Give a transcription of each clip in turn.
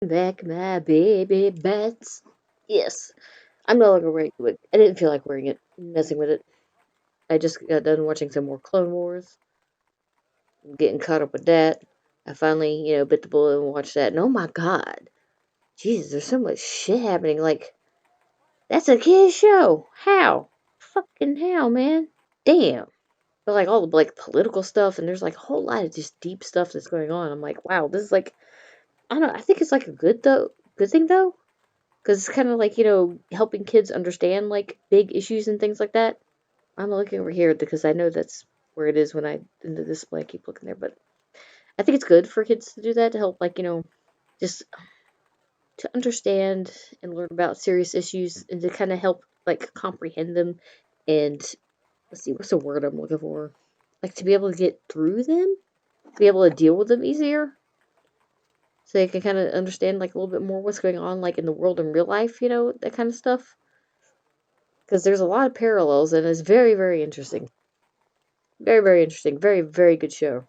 Back my baby bats. Yes. I'm no longer wearing it. I didn't feel like wearing it, messing with it. I just got done watching some more Clone Wars, getting caught up with that. I finally, bit the bullet and watched that. And oh my god. Jesus, there's so much shit happening. Like, that's a kid's show. How? Fucking how, man. Damn. But like all the like political stuff, and there's like a whole lot of just deep stuff that's going on. I'm like, wow, this is like, I don't know. I think it's like a good thing though, because it's kind of like helping kids understand like big issues and things like that. I'm looking over here because I know that's where it is when I in the display. I keep looking there, but I think it's good for kids to do that to help like just to understand and learn about serious issues and to kind of help like comprehend them and let's see what's the word I'm looking for, like to be able to get through them, to be able to deal with them easier, so they can kind of understand like a little bit more what's going on like in the world in real life, that kind of stuff. Because there's a lot of parallels and it's very very interesting, very very interesting, very very good show,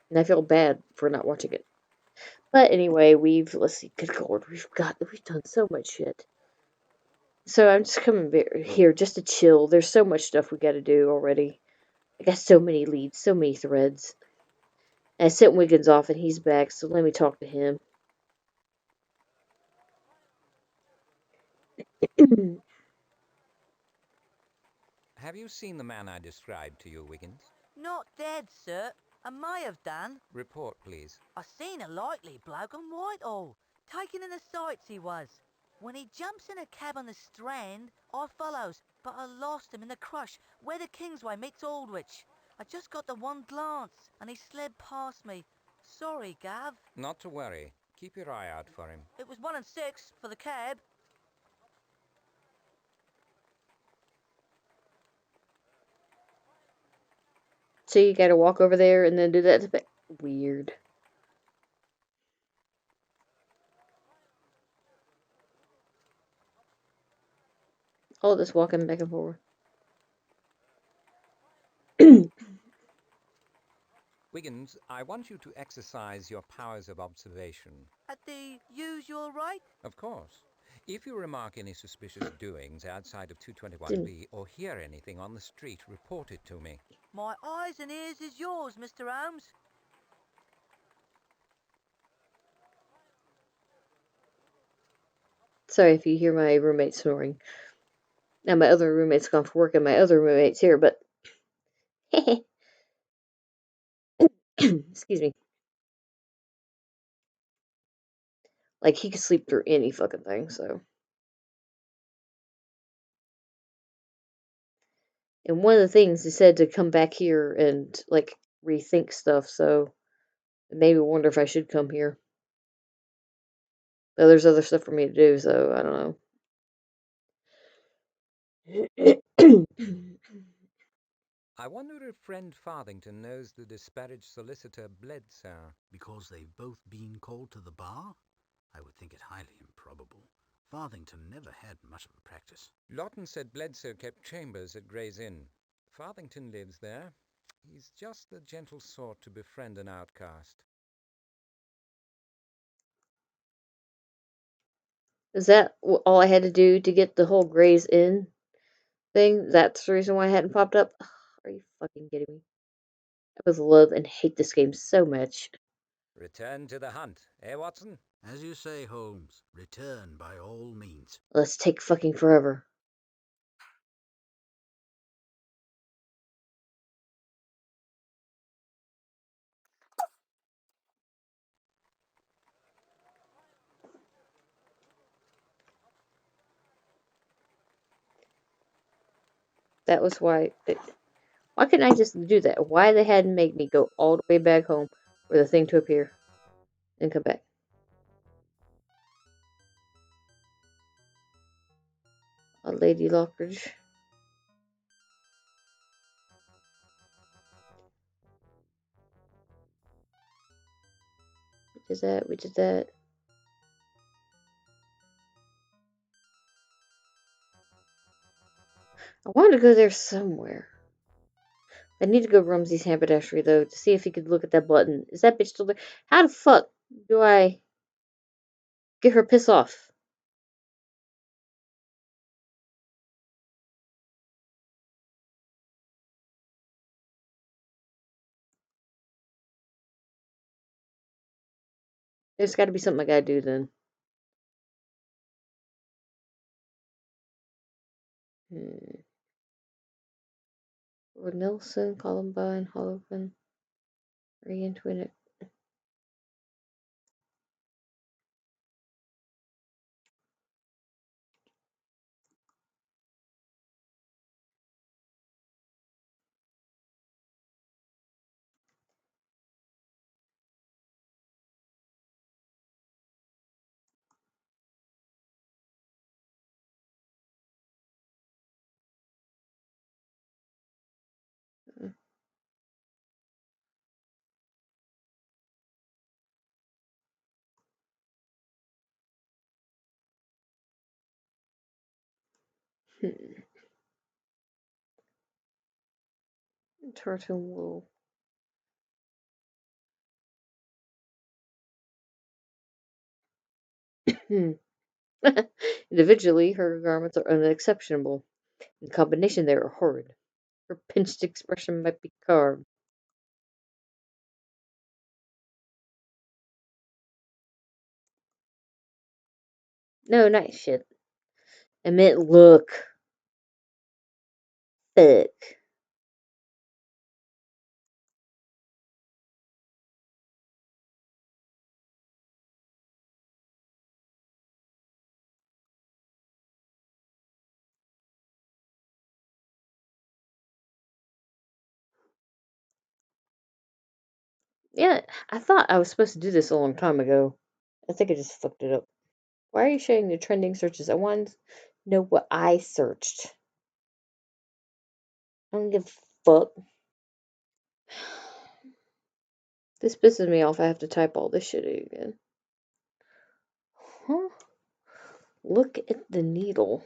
and I feel bad for not watching it. But anyway, let's see, good lord, we've done so much shit. So I'm just coming here just to chill. There's so much stuff we got to do already. I got so many leads, so many threads. And I sent Wiggins off and he's back, so let me talk to him. Have you seen the man I described to you, Wiggins? Not dead, sir. I may have done. Report, please. I seen a likely bloke on Whitehall, taking in the sights he was. When he jumps in a cab on the Strand, I follows, but I lost him in the crush where the Kingsway meets Aldwych. I just got the one glance, and he slid past me. Sorry, Gav. Not to worry. Keep your eye out for him. It was 1 and 6 for the cab. So you gotta walk over there and then do that. Weird. All this walking back and forth. Wiggins, I want you to exercise your powers of observation. At the usual rate? Of course. If you remark any suspicious doings outside of Didn't. 221B or hear anything on the street, report it to me. My eyes and ears is yours, Mr. Holmes. Sorry if you hear my roommate snoring. Now my other roommate's gone for work and my other roommate's here, but excuse me. Like he could sleep through any fucking thing, so. And one of the things he said to come back here and like rethink stuff, so it made me wonder if I should come here. But there's other stuff for me to do, so I don't know. I wonder if friend Farthington knows the disparaged solicitor Bledsoe. Because they've both been called to the bar? I would think it highly improbable. Farthington never had much of a practice. Lawton said Bledsoe kept chambers at Gray's Inn. Farthington lives there. He's just the gentle sort to befriend an outcast. Is that all I had to do to get the whole Gray's Inn thing? That's the reason why I hadn't popped up? Are you fucking kidding me? I both love and hate this game so much. Return to the hunt, eh, Watson? As you say, Holmes, return by all means. Let's take fucking forever. That was why. Why couldn't I just do that? Why they had to make me go all the way back home for the thing to appear and come back? A Lady Lockridge. We did that. We did that. I wanted to go there somewhere. I need to go to Rumsey's haberdashery though to see if he could look at that button. Is that bitch still there? How the fuck do I? Get her piss off. There's got to be something I gotta do then. Hmm. Lord Nelson, Columbine, Hollowman, Re-Antoinette. Hmm. Tartan wool. Hmm. Individually, her garments are unexceptionable. In combination, they are horrid. Her pinched expression might be carved. No, nice shit. I meant look. Fuck. Yeah, I thought I was supposed to do this a long time ago. I think I just fucked it up. Why are you showing the trending searches? I want to know what I searched. I don't give a fuck. This pisses me off. I have to type all this shit again. Huh? Look at the needle.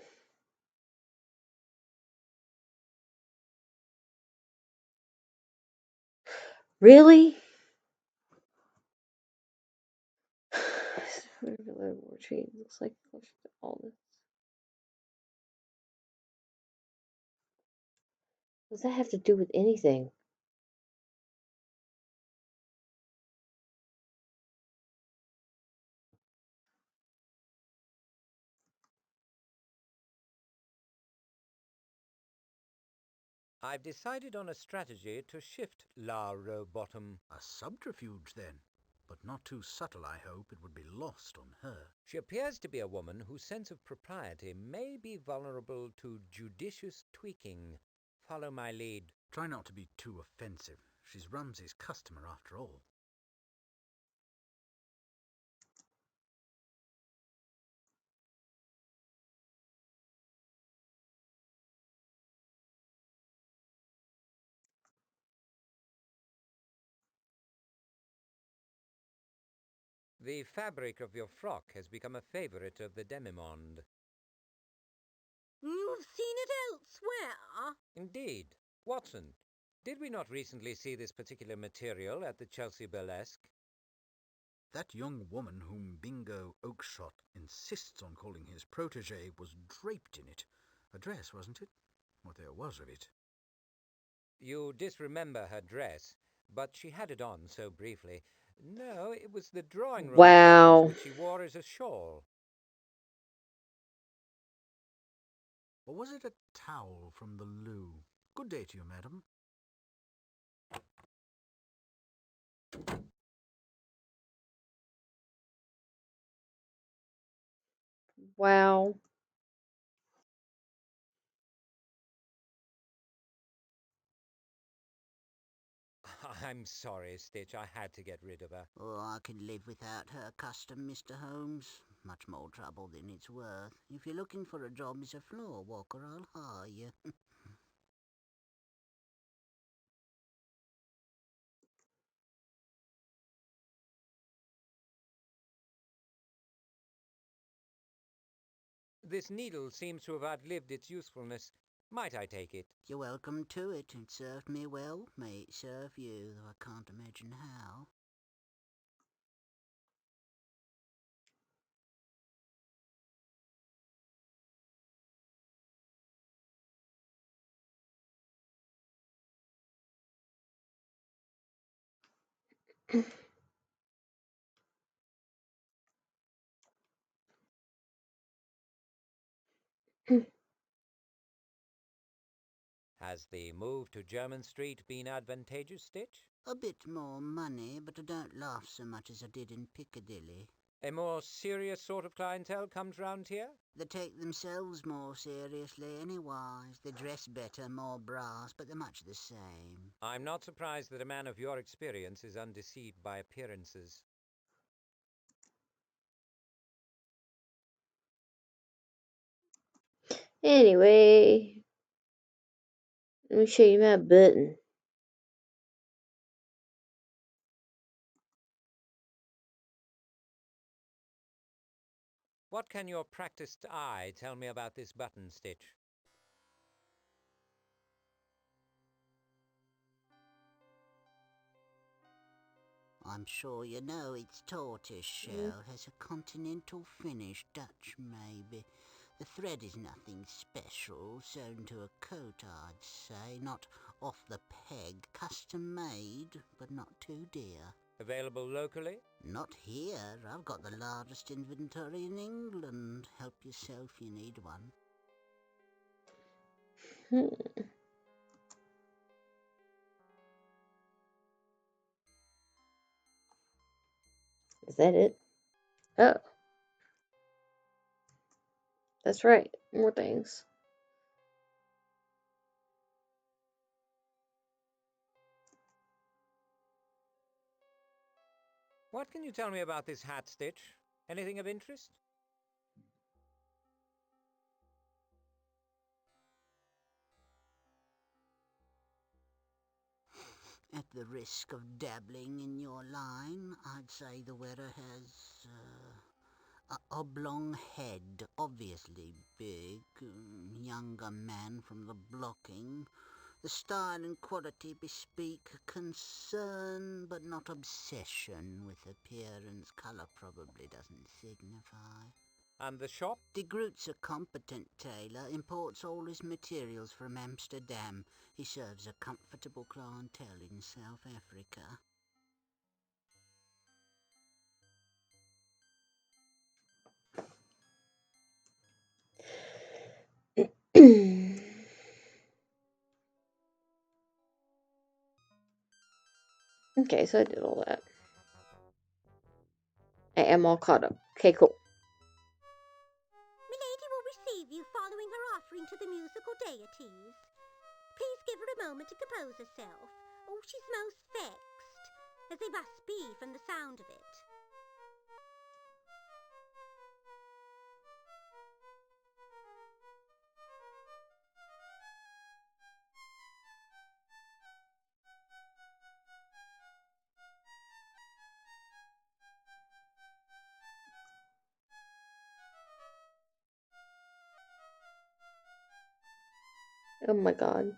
Really? More change. Looks like all this. What does that have to do with anything? I've decided on a strategy to shift La Rowbottom. A subterfuge, then. But not too subtle, I hope. It would be lost on her. She appears to be a woman whose sense of propriety may be vulnerable to judicious tweaking. Follow my lead. Try not to be too offensive. She's Rumsey's customer, after all. The fabric of your frock has become a favorite of the demi-monde. You've seen it elsewhere? Indeed. Watson, did we not recently see this particular material at the Chelsea Burlesque? That young woman whom Bingo Oakshott insists on calling his protégé was draped in it. A dress, wasn't it? What there was of it. You disremember her dress, but she had it on so briefly. No, it was the drawing room clothes Wow. which she wore as a shawl. Or was it a towel from the loo? Good day to you, madam. Wow. I'm sorry, Stitch. I had to get rid of her. Oh, I can live without her custom, Mr. Holmes. Much more trouble than it's worth. If you're looking for a job as a floor walker, I'll hire you. This needle seems to have outlived its usefulness. Might I take it? You're welcome to it. It served me well. May it serve you, though I can't imagine how. Has the move to German Street been advantageous, Stitch? A bit more money, but I don't laugh so much as I did in Piccadilly. A more serious sort of clientele comes round here? They take themselves more seriously anywise. They dress better, more brass, but they're much the same. I'm not surprised that a man of your experience is undeceived by appearances. Anyway, let me show you my button. What can your practiced eye tell me about this button, Stitch? I'm sure you know it's tortoiseshell, has a continental finish, Dutch maybe. The thread is nothing special, sewn to a coat, I'd say, not off the peg, custom made, but not too dear. Available locally? Not here. I've got the largest inventory in England. Help yourself, you need one. Is that it? Oh, that's right. More things. What can you tell me about this hat, Stitch? Anything of interest? At the risk of dabbling in your line, I'd say the wearer has a oblong head, obviously big, younger man from the blocking. The style and quality bespeak concern, but not obsession with appearance. Colour probably doesn't signify. And the shop? De Groot's a competent tailor, imports all his materials from Amsterdam. He serves a comfortable clientele in South Africa. Okay, so I did all that. I am all caught up. Okay, cool. Milady will receive you following her offering to the musical deities. Please give her a moment to compose herself. Oh, she's most vexed, as they must be from the sound of it. Oh my god.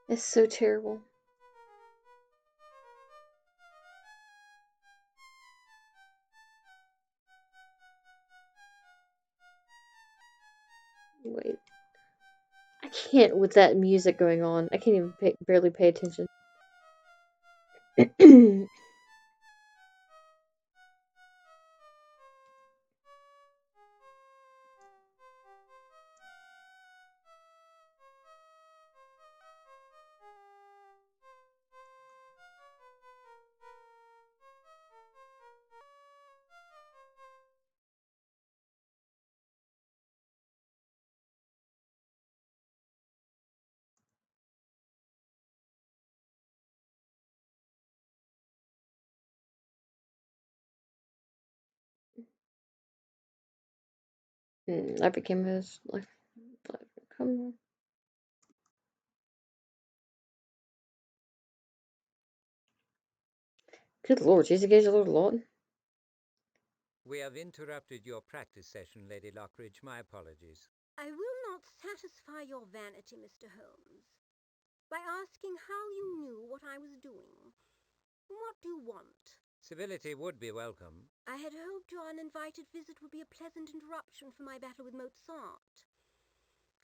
It's so terrible. Wait. I can't with that music going on. I can't even barely pay attention. I became his life. Come on. Good lord, she's engaged to Lord Lawton. We have interrupted your practice session, Lady Lockridge. My apologies. I will not satisfy your vanity, Mr. Holmes. by asking how you knew what I was doing. What do you want? Civility would be welcome. I had hoped your uninvited visit would be a pleasant interruption for my battle with Mozart.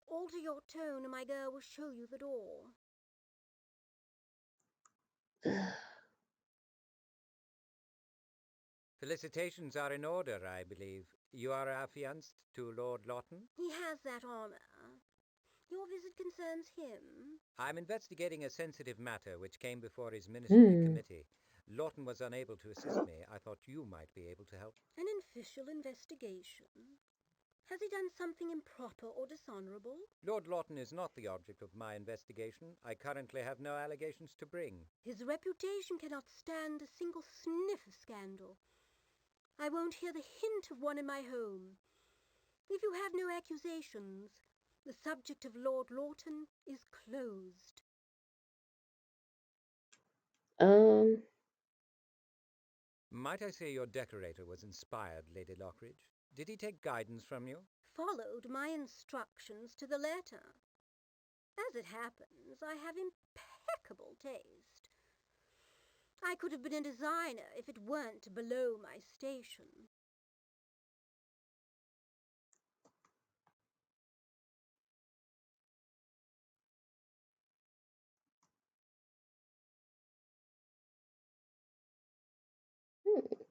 Alter your tone and my girl will show you the door. Felicitations are in order, I believe. You are affianced to Lord Lawton? He has that honor. Your visit concerns him. I'm investigating a sensitive matter which came before his ministry committee. Lawton was unable to assist me. I thought you might be able to help. An official investigation? Has he done something improper or dishonorable? Lord Lawton is not the object of my investigation. I currently have no allegations to bring. His reputation cannot stand a single sniff of scandal. I won't hear the hint of one in my home. If you have no accusations, the subject of Lord Lawton is closed. Might I say your decorator was inspired, Lady Lockridge? Did he take guidance from you? Followed my instructions to the letter. As it happens, I have impeccable taste. I could have been a designer if it weren't below my station.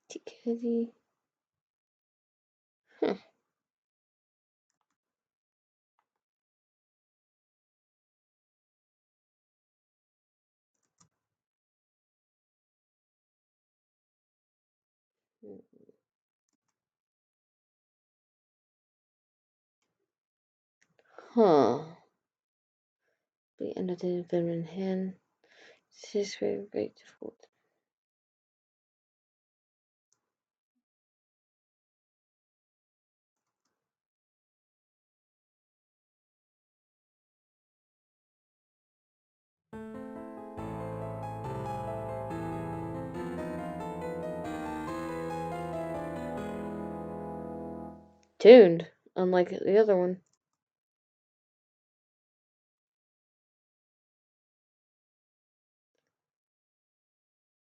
Tickety. Huh. Huh. Be another feminine hand. This is very, very difficult. Tuned, unlike the other one.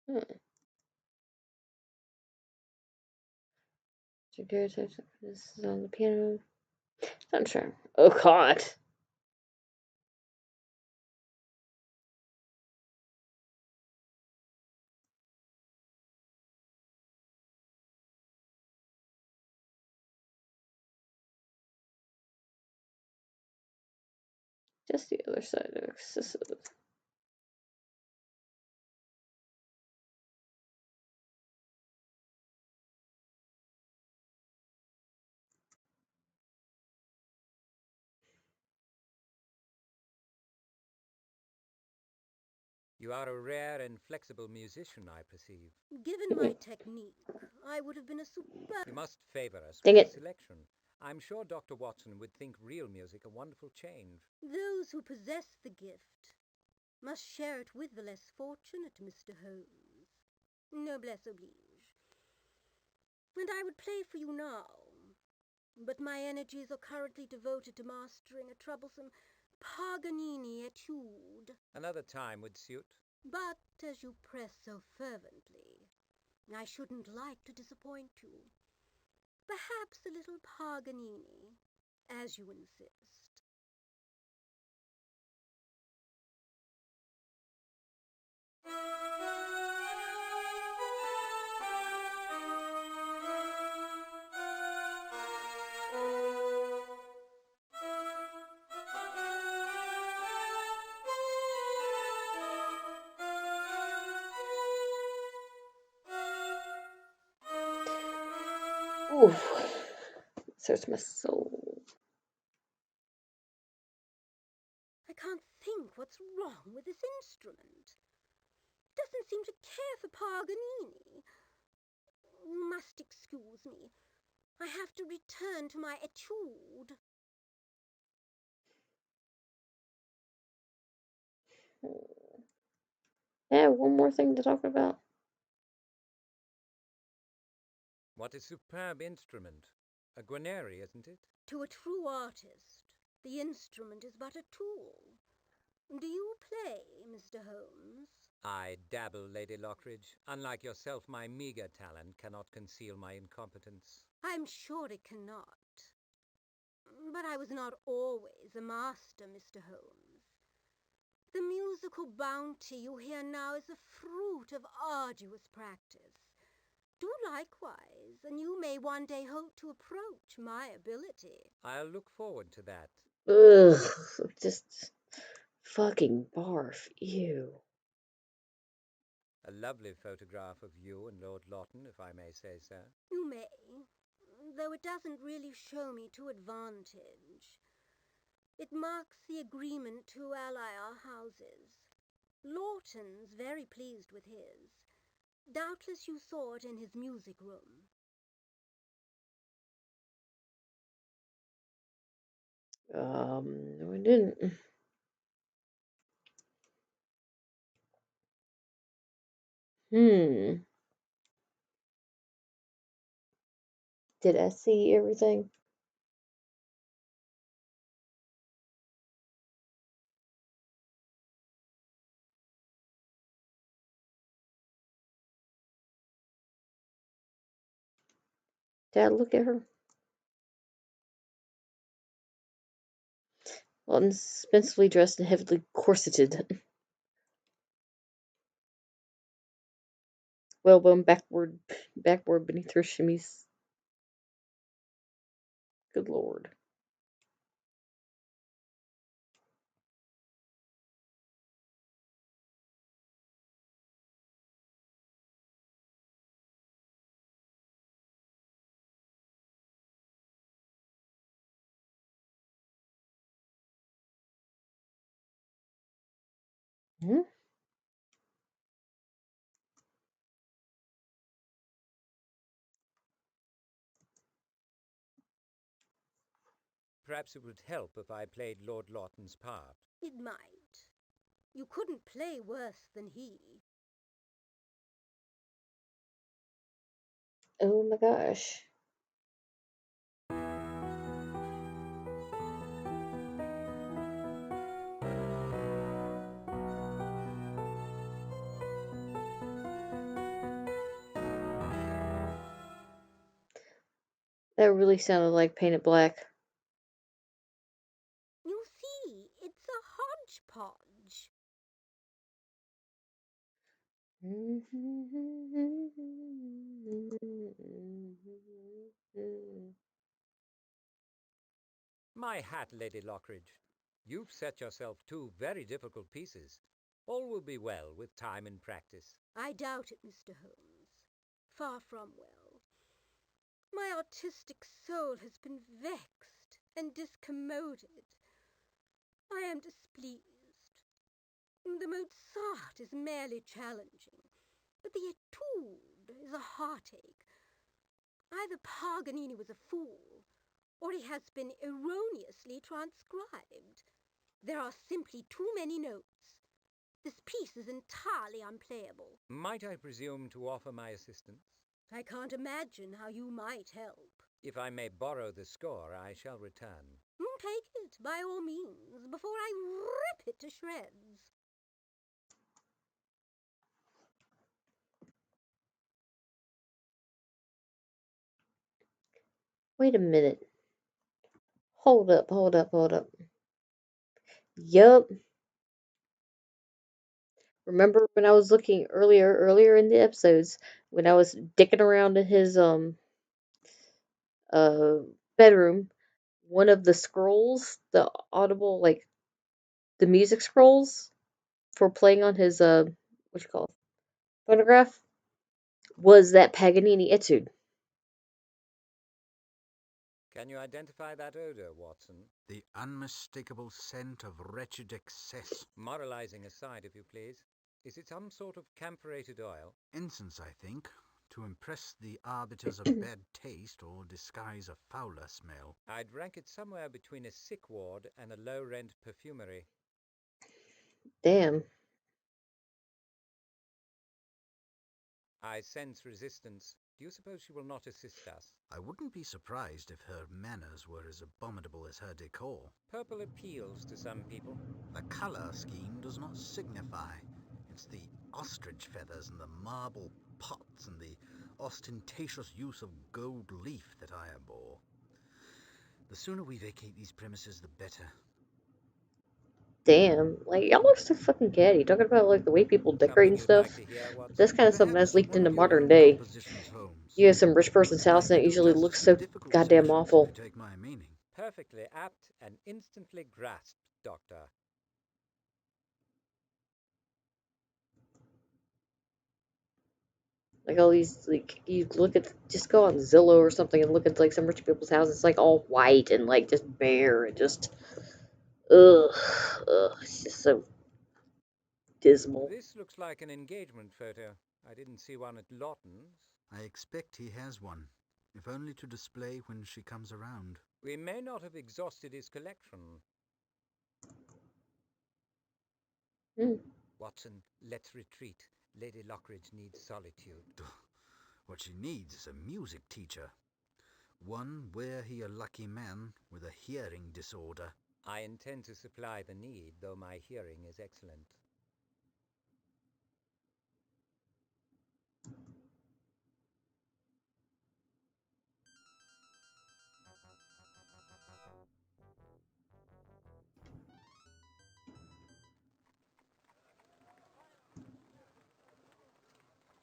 Huh. This is on the piano. Sunshine. Oh God. Just the other side of excessive. You are a rare and flexible musician, I perceive. Given my technique, I would have been a superb... You must favor us Dang with a it. selection. I'm sure Dr. Watson would think real music a wonderful change. Those who possess the gift must share it with the less fortunate, Mr. Holmes. Noblesse oblige. And I would play for you now, but my energies are currently devoted to mastering a troublesome Paganini etude. Another time would suit. But as you press so fervently, I shouldn't like to disappoint you. Perhaps a little Paganini, as you insist. Oof. Search my soul. I can't think what's wrong with this instrument. It doesn't seem to care for Paganini. You must excuse me. I have to return to my etude. Yeah, one more thing to talk about. What a superb instrument. A Guarneri, isn't it? To a true artist, the instrument is but a tool. Do you play, Mr. Holmes? I dabble, Lady Lockridge. Unlike yourself, my meagre talent cannot conceal my incompetence. I'm sure it cannot. But I was not always a master, Mr. Holmes. The musical bounty you hear now is the fruit of arduous practice. Do likewise, and you may one day hope to approach my ability. I'll look forward to that. Ugh, just fucking barf. Ew. A lovely photograph of you and Lord Lawton, if I may say so. You may, though it doesn't really show me to advantage. It marks the agreement to ally our houses. Lawton's very pleased with his. Doubtless you saw it in his music room. No, I didn't. Hmm. Did I see everything? Did I look at her? Well, expensively dressed and heavily corseted. Whalebone backboard beneath her chemise. Good lord. Hmm? Perhaps it would help if I played Lord Lawton's part. It might. You couldn't play worse than he. Oh my gosh. That really sounded like Painted Black. You see, it's a hodgepodge. My hat, Lady Lockridge. You've set yourself two very difficult pieces. All will be well with time and practice. I doubt it, Mr. Holmes. Far from well. My artistic soul has been vexed and discommoded. I am displeased. The Mozart is merely challenging, but the etude is a heartache. Either Paganini was a fool, or he has been erroneously transcribed. There are simply too many notes. This piece is entirely unplayable. Might I presume to offer my assistance? I can't imagine how you might help. If I may borrow the score, I shall return. Take it, by all means, before I rip it to shreds. Wait a minute. Hold up, hold up, hold up. Yup. Remember when I was looking earlier in the episodes when I was dicking around in his uh bedroom, one of the scrolls, the audible like the music scrolls for playing on his what you call it, phonograph was that Paganini etude. Can you identify that odor, Watson? The unmistakable scent of wretched excess. Moralizing aside, if you please. Is it some sort of camphorated oil? Incense, I think, to impress the arbiters of bad taste or disguise a fouler smell. I'd rank it somewhere between a sick ward and a low-rent perfumery. Damn. I sense resistance. Do you suppose she will not assist us? I wouldn't be surprised if her manners were as abominable as her decor. Purple appeals to some people. The colour scheme does not signify. It's the ostrich feathers and the marble pots and the ostentatious use of gold leaf that I abhor. The sooner we vacate these premises, the better. Damn, like y'all are so fucking catty. Talking about like the way people decorate Something and you'd like stuff. to hear, But Watson? that's kind of something that's Perhaps leaked one into of your modern own day. compositions, Holmes. You have some rich person's Would house and it likely do usually looks justice to so difficult goddamn sections, awful. if you take my meaning. Perfectly apt and instantly grasped, Doctor. Like all these, like you look at, just go on Zillow or something and look at like some rich people's houses. It's like all white and like just bare and just, ugh, it's just so dismal. This looks like an engagement photo. I didn't see one at Lawton's. I expect he has one, if only to display when she comes around. We may not have exhausted his collection. Hmm. Watson, let's retreat. Lady Lockridge needs solitude. What she needs is a music teacher. One were he a lucky man with a hearing disorder. I intend to supply the need, though my hearing is excellent.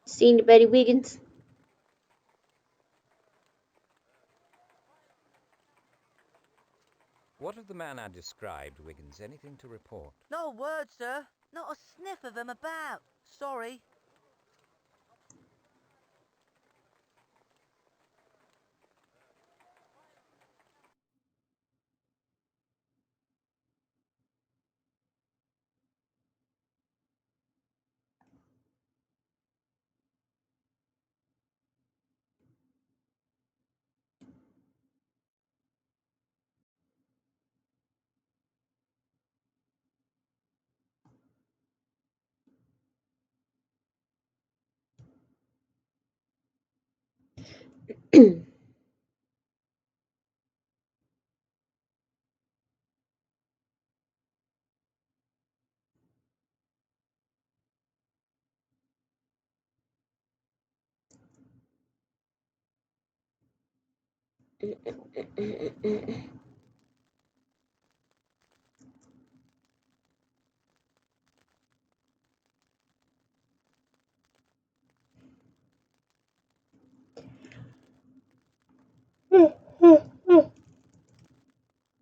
See anybody, Wiggins? What of the man I described, Wiggins? Anything to report? No word, sir. Not a sniff of him about. Sorry.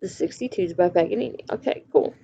The 62s by Paganini. Okay, cool.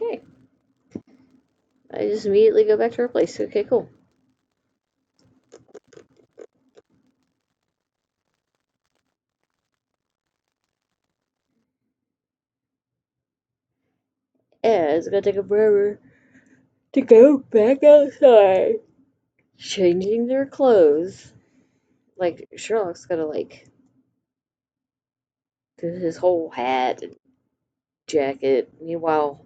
Okay. I just immediately go back to our place. Okay, cool. Yeah, it's gonna take a forever to go back outside. Changing their clothes. Like, Sherlock's gotta, like, do his whole hat and jacket. Meanwhile,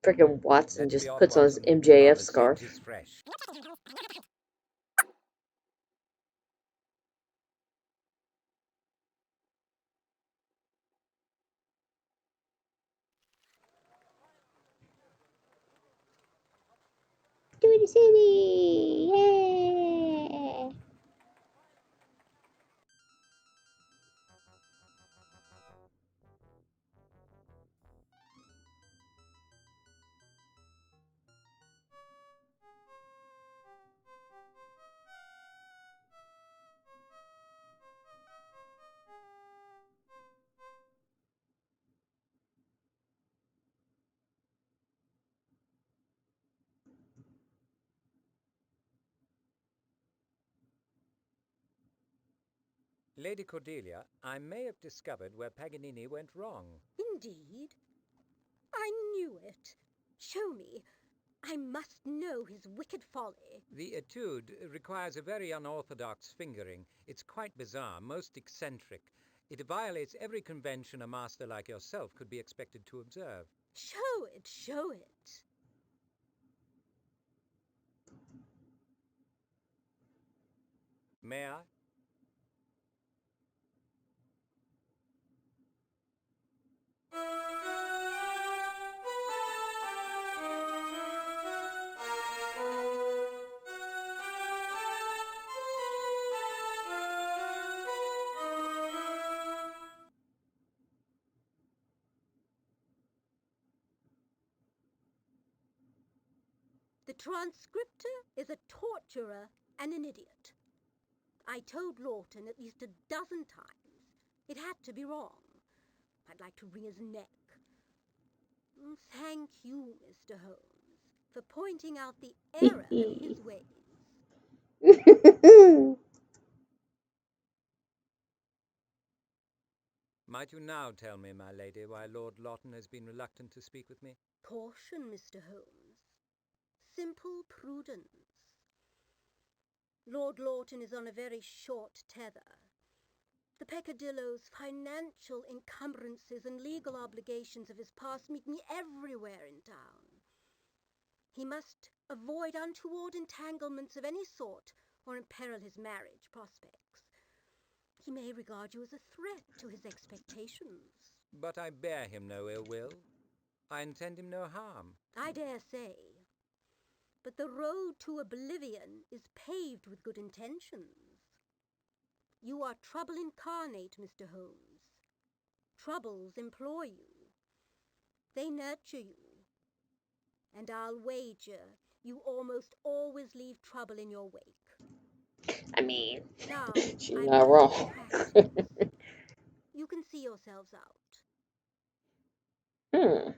freaking Watson Let's be just off, puts on his Watson. MJF Father's scent scarf. is fresh. To the city! Yeah! Lady Cordelia, I may have discovered where Paganini went wrong. Indeed? I knew it. Show me. I must know his wicked folly. The etude requires a very unorthodox fingering. It's quite bizarre, most eccentric. It violates every convention a master like yourself could be expected to observe. Show it, show it. May I? The transcriptor is a torturer and an idiot. I told Lawton at least a dozen times it had to be wrong. I'd like to wring his neck. Thank you, Mr. Holmes, for pointing out the error in his ways. Might you now tell me, my lady, why Lord Lawton has been reluctant to speak with me? Caution, Mr. Holmes. Simple prudence. Lord Lawton is on a very short tether. The peccadillos, financial encumbrances, and legal obligations of his past meet me everywhere in town. He must avoid untoward entanglements of any sort or imperil his marriage prospects. He may regard you as a threat to his expectations. But I bear him no ill will. I intend him no harm. I dare say. But the road to oblivion is paved with good intentions. You are trouble incarnate, Mr. Holmes. Troubles employ you. They nurture you. And I'll wager you almost always leave trouble in your wake. I mean, Now, she's I not must wrong. practice. You can see yourselves out. Hmm.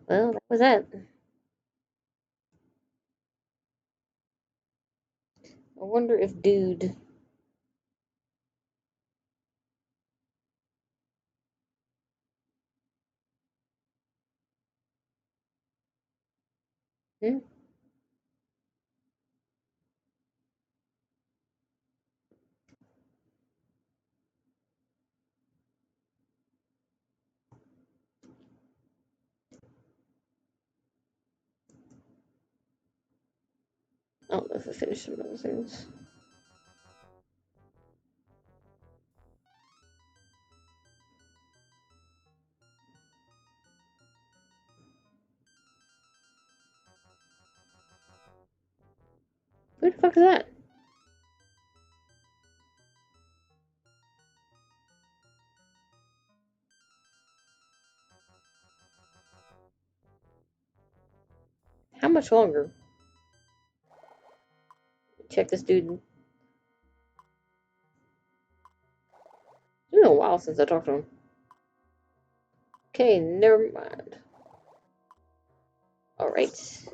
Well, that was that. I wonder if Dude. Hmm? I don't know if I finished some other things. Who the fuck is that? How much longer? Check this dude. It's been a while. while since I talked to him. Okay, never mind. Alright.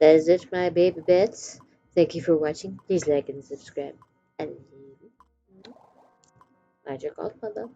That is it, my baby bets. Thank you for watching. Please like and subscribe. I love you. Magic Godmother.